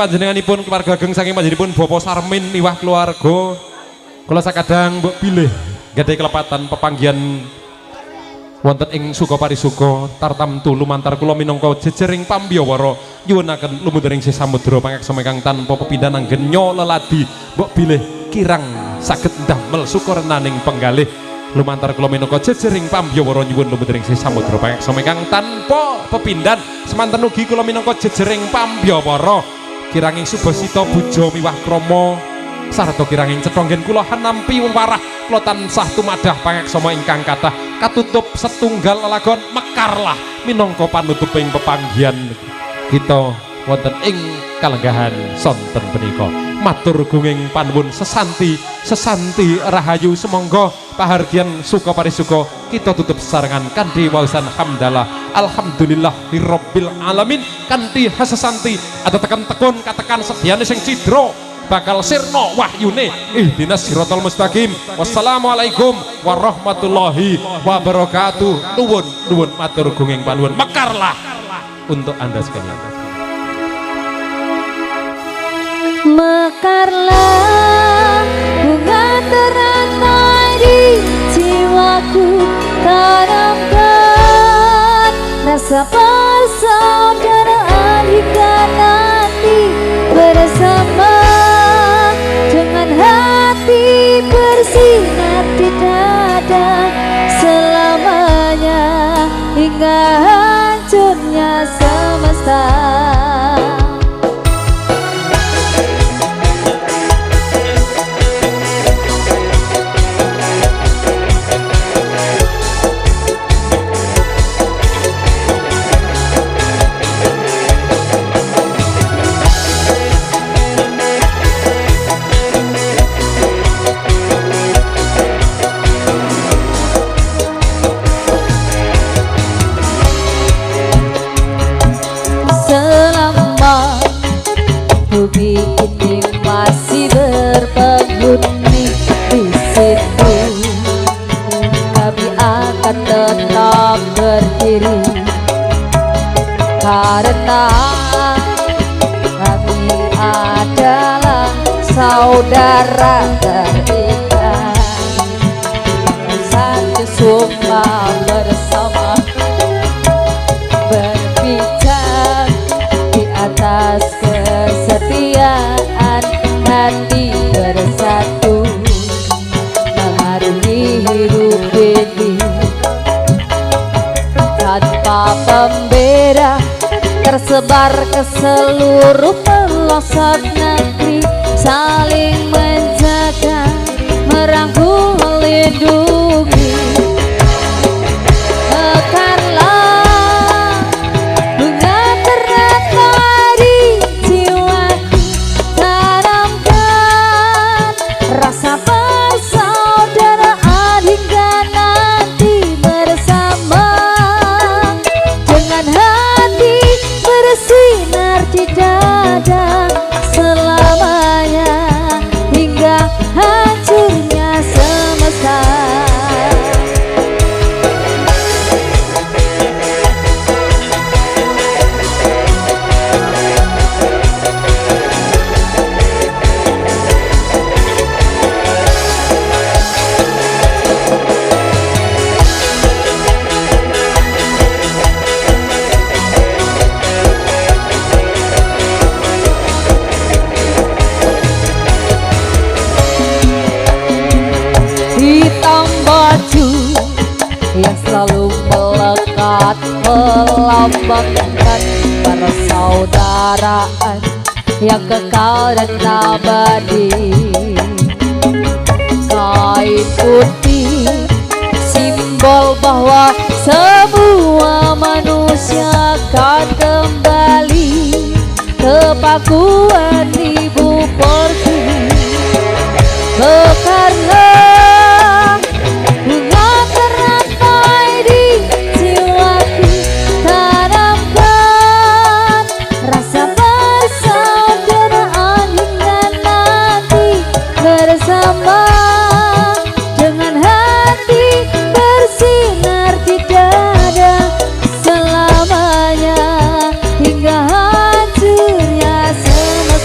panjenenganipun keluarga ageng saking panjenenganipun Bapak Sarmin miwah keluarga. Kula sakadang mbok bilih gadhe kelepatan pepanggihan wonten ing suka parisuka tartamtu lumantar kula minangka jejering pambyawara nyuwunaken lumundering sih samudra pangeksa ingkang tanpa pepindhan anggen nyo leladi mbok bilih kirang saged ndamel sukarenaning penggalih lumantar kula minangka jejering pambyawara nyuwun lumundering sih samudra pangeksa ingkang tanpa pepindhan semanten ugi kula minangka jejering pambyawara kiranging subasita buja miwah krama sarta kiranging cetonggen kula hanampi warah kula tansah tumadah pangeksa ingkang kathah katutup setunggal lelagon mekarlah minangka panutuping pepanggihan kita wonten ing kalenggahan sonten punika matur gunging panuwun sesanti rahayu semonggo pahargyan suka parisuka kita tutup sesarengan kanthi waosan hamdalah alhamdulillahirabbil alamin kanthi hasasanti ada tekan tekun katekan sediane sing cidra bakal sirna wahyune ihdinas siratal mustaqim. Wassalamualaikum warahmatullahi wabarakatuh. Nuwun matur gunging panuwun mekarlah untuk Anda sekalian. Mekarlah bunga teratai di jiwaku, tanamkan rasa persaudaraan hingga nanti bersama dengan hati bersinar di dada selamanya hingga hancurnya semesta. Bumi ini masih berpenghuni di situ, kami akan tetap berdiri karena kami adalah saudara terikat satu sumpah bersama berbicara di atas kesetiaan hati bersatu mengarungi hidup ini tanpa pembeda tersebar ke seluruh pelosok negeri saling menjaga merangkul melindungi. Mekarlah bunga teratai di jiwaku, tanamkan rasa persaudaraan hingga nanti bersama dengan hati bersinar di dada selamanya hingga hancurnya semesta. Hitam baju yang selalu melekat melambangkan persaudaraan yang kekal dan abadi. Kain putih simbol bahwa semua manusia akan kembali ke pangkuan ibu pertiwi. Mekarlah bunga teratai di jiwaku, tanamkan rasa persaudaraan hingga nanti bersama dengan hati bersinar di dada selamanya hingga hancurnya semesta.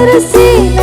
bersih